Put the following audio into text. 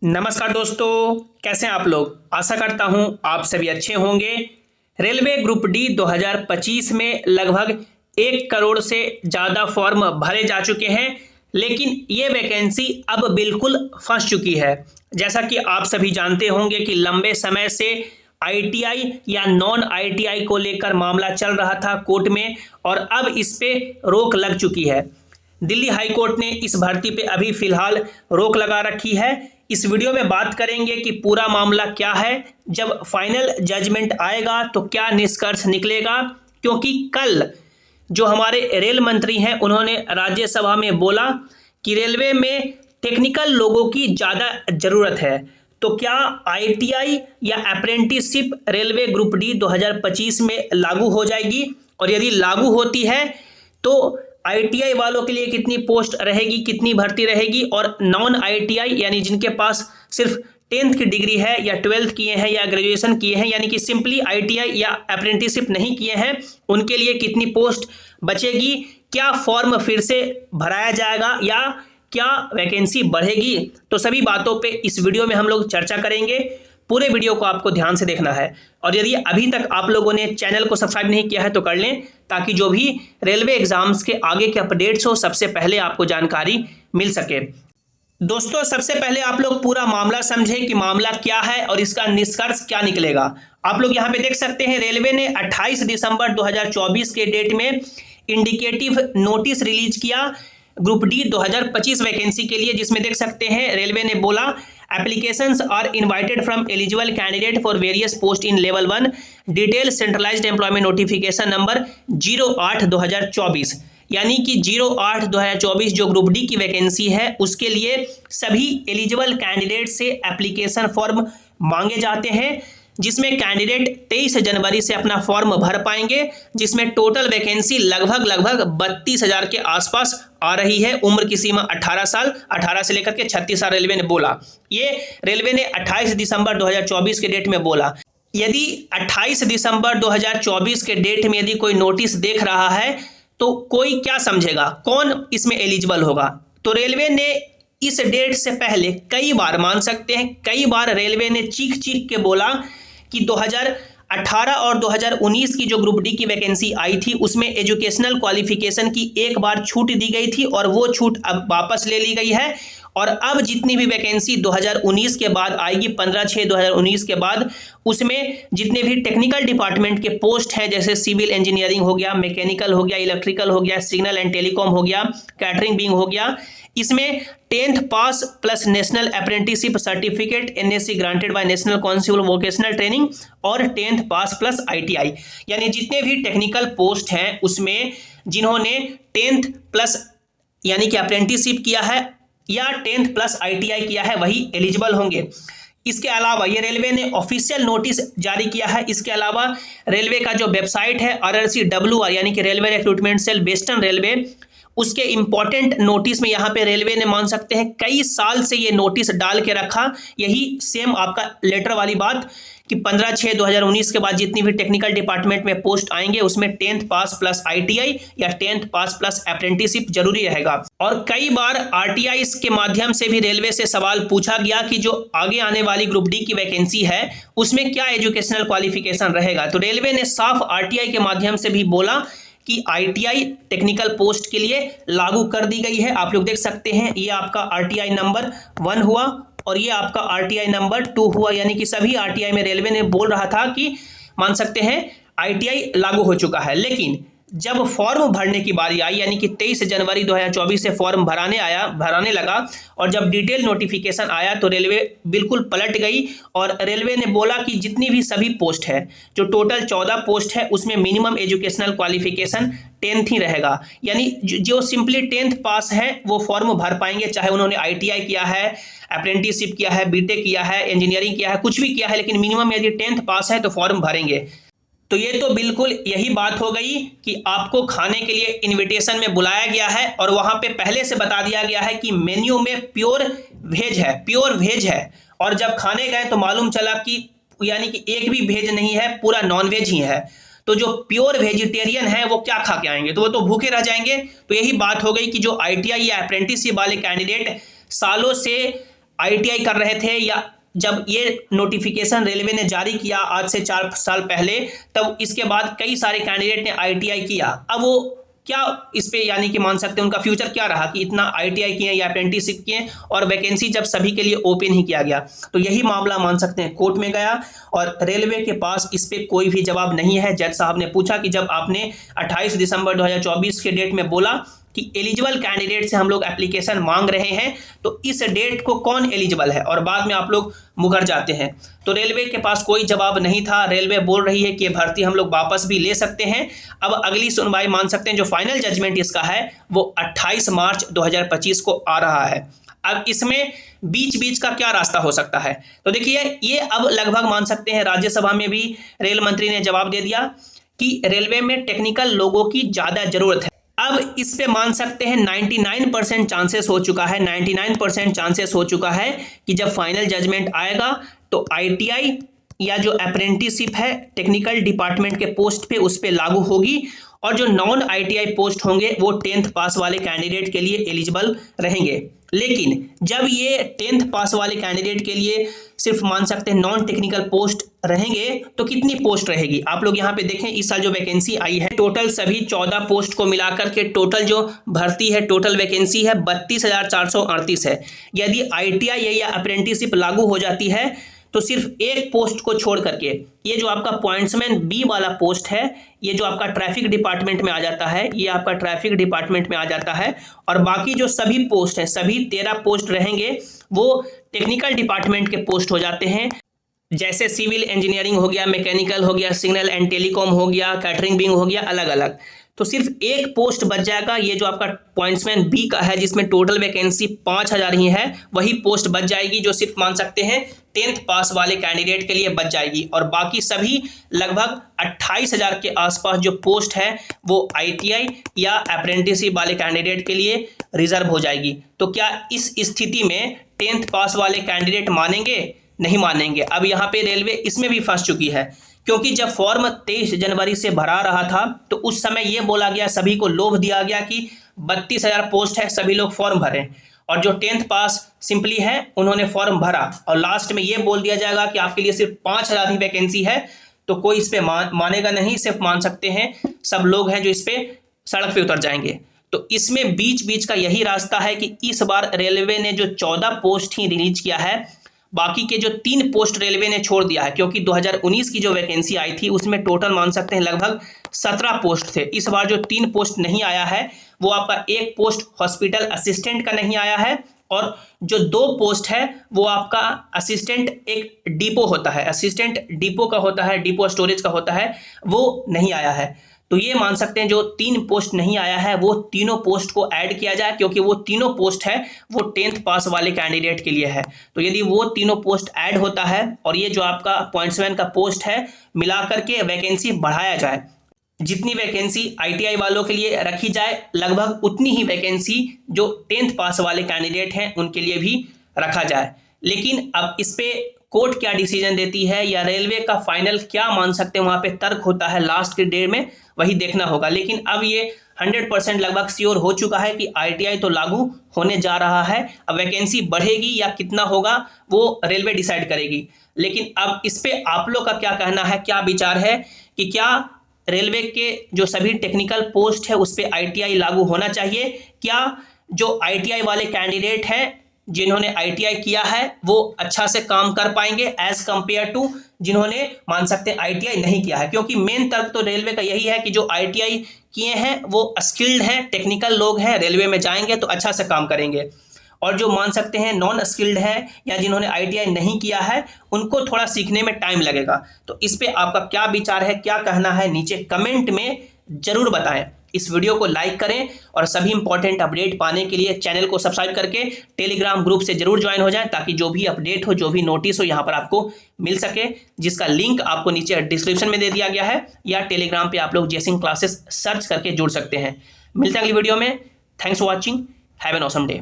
नमस्कार दोस्तों, कैसे हैं आप लोग। आशा करता हूं आप सभी अच्छे होंगे। रेलवे ग्रुप डी 2025 में लगभग 1 करोड़ से ज़्यादा फॉर्म भरे जा चुके हैं, लेकिन ये वैकेंसी अब बिल्कुल फंस चुकी है। जैसा कि आप सभी जानते होंगे कि लंबे समय से आईटीआई या नॉन आईटीआई को लेकर मामला चल रहा था कोर्ट में, और अब इस पे रोक लग चुकी है। दिल्ली हाई कोर्ट ने इस भर्ती पे अभी फिलहाल रोक लगा रखी है। इस वीडियो में बात करेंगे कि पूरा मामला क्या है, जब फाइनल जजमेंट आएगा तो क्या निष्कर्ष निकलेगा, क्योंकि कल जो हमारे रेल मंत्री हैं उन्होंने राज्यसभा में बोला कि रेलवे में टेक्निकल लोगों की ज़्यादा ज़रूरत है। तो क्या आईटीआई या अप्रेंटिसशिप रेलवे ग्रुप डी 2025 में लागू हो जाएगी, और यदि लागू होती है तो आईटीआई वालों के लिए कितनी पोस्ट रहेगी, कितनी भर्ती रहेगी, और नॉन आईटीआई यानी जिनके पास सिर्फ 10th की डिग्री है या 12th किए हैं या ग्रेजुएशन किए हैं, यानी कि सिंपली आईटीआई या अप्रेंटिसशिप नहीं किए हैं, उनके लिए कितनी पोस्ट बचेगी, क्या फॉर्म फिर से भराया जाएगा या क्या वैकेंसी बढ़ेगी। तो सभी बातों पे इस वीडियो में हम लोग चर्चा करेंगे। पूरे वीडियो को आपको ध्यान से देखना है, और यदि अभी तक आप लोगों ने चैनल को सब्सक्राइब नहीं किया है तो कर लें, ताकि जो भी रेलवे एग्जाम्स के आगे के अपडेट्स हो सबसे पहले आपको जानकारी मिल सके। दोस्तों, सबसे पहले आप लोग पूरा मामला समझें कि मामला क्या है और इसका निष्कर्ष क्या निकलेगा। आप लोग यहाँ पे देख सकते हैं, रेलवे ने 28 दिसंबर 2024 के डेट में इंडिकेटिव नोटिस रिलीज किया ग्रुप डी 2025 वैकेंसी के लिए, जिसमें देख सकते हैं रेलवे ने बोला applications are invited from eligible candidate for various post in level 1 detail centralised employment notification number 08/2024, यानी कि 08/2024 जो ग्रुप डी की वैकेंसी है उसके लिए सभी एलिजिबल कैंडिडेट से एप्लीकेशन फॉर्म मांगे जाते हैं, जिसमें कैंडिडेट 23 जनवरी से अपना फॉर्म भर पाएंगे, जिसमें टोटल वैकेंसी लगभग 32,000 के आसपास आ रही है। उम्र की सीमा 18 साल, 18 से लेकर के 36 साल रेलवे ने बोला। ये रेलवे ने 28 दिसंबर 2024 के डेट में बोला। यदि 28 दिसंबर 2024 के डेट में यदि कोई नोटिस देख रहा है तो कोई क्या समझेगा, कौन इसमें एलिजिबल होगा। तो रेलवे ने इस डेट से पहले कई बार, मान सकते हैं कई बार रेलवे ने चीख चीख के बोला कि 2018 और 2019 की जो ग्रुप डी की वैकेंसी आई थी उसमें एजुकेशनल क्वालिफिकेशन की एक बार छूट दी गई थी, और वो छूट अब वापस ले ली गई है। और अब जितनी भी वैकेंसी 2019 के बाद आएगी, 15/6/2019 के बाद, उसमें जितने भी टेक्निकल डिपार्टमेंट के पोस्ट हैं, जैसे सिविल इंजीनियरिंग हो गया, मैकेनिकल हो गया, इलेक्ट्रिकल हो गया, सिग्नल एंड टेलीकॉम हो गया, कैटरिंग विंग हो गया, इसमें 10th pass plus national apprenticeship certificate NSC granted by national council of vocational training, और 10th पास प्लस आईटीआई, यानी जितने भी टेक्निकल पोस्ट हैं उसमें जिन्होंने 10th प्लस यानी कि अप्रेंटिसशिप किया है या 10th प्लस आईटीआई किया है वही एलिजिबल होंगे। इसके अलावा ये रेलवे ने ऑफिशियल नोटिस जारी किया है। इसके अलावा रेलवे का जो वेबसाइट है RRCWR यानी कि railway recruitment cell western railway, उसके इंपॉर्टेंट नोटिस में यहाँ पे रेलवे ने, मान सकते हैं कई साल से ये नोटिस डाल के रखा, यही सेम आपका लेटर वाली बात कि 15/6/2019 के बाद जितनी भी टेक्निकल डिपार्टमेंट में पोस्ट आएंगे उसमें 10th पास प्लस आईटीआई या 10th पास प्लस अप्रेंटिसशिप जरूरी रहेगा। और कई बार आरटीआई के माध्यम से भी रेलवे से सवाल पूछा गया कि जो आगे आने वाली ग्रुप डी की वैकेंसी है उसमें क्या एजुकेशनल क्वालिफिकेशन रहेगा। तो रेलवे ने साफ आरटीआई के माध्यम से भी बोला कि आईटीआई टेक्निकल पोस्ट के लिए लागू कर दी गई है। आप लोग देख सकते हैं, ये आपका आरटीआई नंबर 1 हुआ और ये आपका आरटीआई नंबर 2 हुआ, यानी कि सभी आरटीआई में रेलवे ने बोल रहा था कि मान सकते हैं आईटीआई लागू हो चुका है। लेकिन जब फॉर्म भरने की बारी आई, यानी कि 23 जनवरी 2024 से फॉर्म भराने लगा, और जब डिटेल नोटिफिकेशन आया तो रेलवे बिल्कुल पलट गई, और रेलवे ने बोला कि जितनी भी सभी पोस्ट है, जो टोटल 14 पोस्ट है, उसमें मिनिमम एजुकेशनल क्वालिफिकेशन 10th ही रहेगा। यानी जो सिंपली 10th पास है वो फॉर्म भर पाएंगे, चाहे उन्होंने आईटीआई किया है, अप्रेंटिसशिप किया है, बीटेक किया है, इंजीनियरिंग किया है, कुछ भी किया है, लेकिन मिनिमम यदि 10th पास है तो फॉर्म भरेंगे। तो ये तो बिल्कुल यही बात हो गई कि आपको खाने के लिए इनविटेशन में बुलाया गया है, और वहाँ पे पहले से बता दिया गया है कि मेन्यू में प्योर वेज है, और जब खाने गए तो मालूम चला कि यानी कि एक भी वेज नहीं है, पूरा नॉन वेज ही है। तो जो प्योर वेजिटेरियन है वो क्या खा के आएंगे, तो वो तो भूखे रह जाएंगे। तो यही बात हो गई कि जो आईटीआई या अप्रेंटिसशिप वाले कैंडिडेट सालों से आईटीआई कर रहे थे या जब ये नोटिफिकेशन रेलवे ने जारी किया आज से 4 साल पहले, तब इसके बाद कई सारे कैंडिडेट ने आईटीआई किया। अब वो क्या इस पे यानी कि मान सकते हैं उनका फ्यूचर क्या रहा कि इतना आईटीआई किए या अप्रेंटिसशिप किए और वैकेंसी जब सभी के लिए ओपन ही किया गया। तो यही मामला मान सकते हैं कोर्ट में गया और रेलवे के पास इस पे कोई भी जवाब नहीं है। जज साहब ने पूछा कि जब आपने 28 दिसंबर 2024 के डेट में बोला कि एलिजिबल कैंडिडेट से हम लोग एप्लीकेशन मांग रहे हैं, तो इस डेट को कौन एलिजिबल है, और बाद में आप लोग मुकर जाते हैं। तो रेलवे के पास कोई जवाब नहीं था। रेलवे बोल रही है कि ये भर्ती हम लोग वापस भी ले सकते हैं। अब अगली सुनवाई मान सकते हैं जो फाइनल जजमेंट इसका है वो 28 मार्च 2025 को आ रहा है। अब इसमें बीच बीच का क्या रास्ता हो सकता है, तो देखिए ये अब लगभग मान सकते हैं राज्यसभा में भी रेल मंत्री ने जवाब दे दिया कि रेलवे में टेक्निकल लोगों की ज़्यादा जरूरत है। अब इस पे मान सकते हैं 99% चांसेस हो चुका है, 99% चांसेस हो चुका है कि जब फाइनल जजमेंट आएगा तो आईटीआई या जो अप्रेंटिसशिप है टेक्निकल डिपार्टमेंट के पोस्ट पे उस पे लागू होगी, और जो नॉन आईटीआई पोस्ट होंगे वो 10th पास वाले कैंडिडेट के लिए एलिजिबल रहेंगे। लेकिन जब ये 10th पास वाले कैंडिडेट के लिए सिर्फ मान सकते हैं नॉन टेक्निकल पोस्ट रहेंगे, तो कितनी पोस्ट रहेगी आप लोग यहाँ पे देखें। इस साल जो वैकेंसी आई है टोटल सभी 14 पोस्ट को मिलाकर के टोटल जो भर्ती है टोटल वैकेंसी है 32,438 है। यदि आईटीआई या अप्रेंटिसशिप लागू हो जाती है तो सिर्फ एक पोस्ट को छोड़ करके ये जो आपका पॉइंट्समैन बी वाला पोस्ट है, ये जो आपका ट्रैफिक डिपार्टमेंट में आ जाता है, ये आपका ट्रैफिक डिपार्टमेंट में आ जाता है, और बाकी जो सभी पोस्ट हैं सभी 13 पोस्ट रहेंगे वो टेक्निकल डिपार्टमेंट के पोस्ट हो जाते हैं। जैसे सिविल इंजीनियरिंग हो गया, मैकेनिकल हो गया, सिग्नल एंड टेलीकॉम हो गया, कैटरिंग विंग हो गया, अलग अलग। तो सिर्फ एक पोस्ट बच जाएगा, ये जो आपका पॉइंट्समैन बी का है जिसमें टोटल वैकेंसी 5000 ही है, वही पोस्ट बच जाएगी जो सिर्फ मान सकते हैं 10th पास वाले कैंडिडेट के लिए बच जाएगी। और बाकी सभी लगभग 28,000 के आसपास जो पोस्ट है वो आईटीआई या अप्रेंटिसशिप वाले कैंडिडेट के लिए रिजर्व हो जाएगी। तो क्या इस स्थिति में 10th पास वाले कैंडिडेट मानेंगे? नहीं मानेंगे। अब यहाँ पे रेलवे इसमें भी फंस चुकी है, क्योंकि जब फॉर्म 23 जनवरी से भरा रहा था तो उस समय ये बोला गया, सभी को लोभ दिया गया कि 32,000 पोस्ट है, सभी लोग फॉर्म भरें, और जो 10th पास सिंपली है उन्होंने फॉर्म भरा, और लास्ट में ये बोल दिया जाएगा कि आपके लिए सिर्फ 5000 ही वैकेंसी है। तो कोई इस पे मानेगा नहीं, सिर्फ मान सकते हैं सब लोग हैं जो इस पे सड़क पे उतर जाएंगे। तो इसमें बीच बीच का यही रास्ता है कि इस बार रेलवे ने जो 14 पोस्ट ही रिलीज किया है, बाकी के जो 3 पोस्ट रेलवे ने छोड़ दिया है, क्योंकि 2019 की जो वैकेंसी आई थी उसमें टोटल मान सकते हैं लगभग 17 पोस्ट थे। इस बार जो 3 पोस्ट नहीं आया है वो आपका एक पोस्ट हॉस्पिटल असिस्टेंट का नहीं आया है, और जो 2 पोस्ट है वो आपका असिस्टेंट एक डिपो होता है, असिस्टेंट डिपो का होता है, डिपो स्टोरेज का होता है, वो नहीं आया है। तो ये मान सकते हैं जो 3 पोस्ट नहीं आया है वो तीनों पोस्ट को ऐड किया जाए, क्योंकि वो तीनों पोस्ट है वो 10th पास वाले कैंडिडेट के लिए है। तो यदि वो तीनों पोस्ट ऐड होता है और ये जो आपका पॉइंट्समैन का पोस्ट है मिला करके वैकेंसी बढ़ाया जाए, जितनी वैकेंसी आईटीआई वालों के लिए रखी जाए लगभग उतनी ही वैकेंसी जो 10th पास वाले कैंडिडेट हैं उनके लिए भी रखा जाए। लेकिन अब इस पे कोर्ट क्या डिसीजन देती है या रेलवे का फाइनल क्या मान सकते हैं, वहाँ पे तर्क होता है लास्ट के डेट में, वही देखना होगा। लेकिन अब ये 100% लगभग श्योर हो चुका है कि आईटीआई तो लागू होने जा रहा है। अब वैकेंसी बढ़ेगी या कितना होगा वो रेलवे डिसाइड करेगी। लेकिन अब इस पे आप लोग का क्या कहना है, क्या विचार है कि क्या रेलवे के जो सभी टेक्निकल पोस्ट है उस पर आईटीआई लागू होना चाहिए? क्या जो आईटीआई वाले कैंडिडेट हैं जिन्होंने आईटीआई किया है वो अच्छा से काम कर पाएंगे एज कंपेयर टू जिन्होंने मान सकते हैं आईटीआई नहीं किया है? क्योंकि मेन तर्क तो रेलवे का यही है कि जो आईटीआई किए हैं वो स्किल्ड हैं, टेक्निकल लोग हैं, रेलवे में जाएंगे तो अच्छा से काम करेंगे, और जो मान सकते हैं नॉन स्किल्ड है या जिन्होंने आईटीआई नहीं किया है उनको थोड़ा सीखने में टाइम लगेगा। तो इस पे आपका क्या विचार है, क्या कहना है, नीचे कमेंट में जरूर बताएं। इस वीडियो को लाइक करें और सभी इंपॉर्टेंट अपडेट पाने के लिए चैनल को सब्सक्राइब करके टेलीग्राम ग्रुप से जरूर ज्वाइन हो जाएं, ताकि जो भी अपडेट हो, जो भी नोटिस हो यहाँ पर आपको मिल सके, जिसका लिंक आपको नीचे डिस्क्रिप्शन में दे दिया गया है, या टेलीग्राम पे आप लोग जेसिंग क्लासेस सर्च करके जुड़ सकते हैं। मिलते हैं अगली वीडियो में। Thanks for watching, have an awesome day.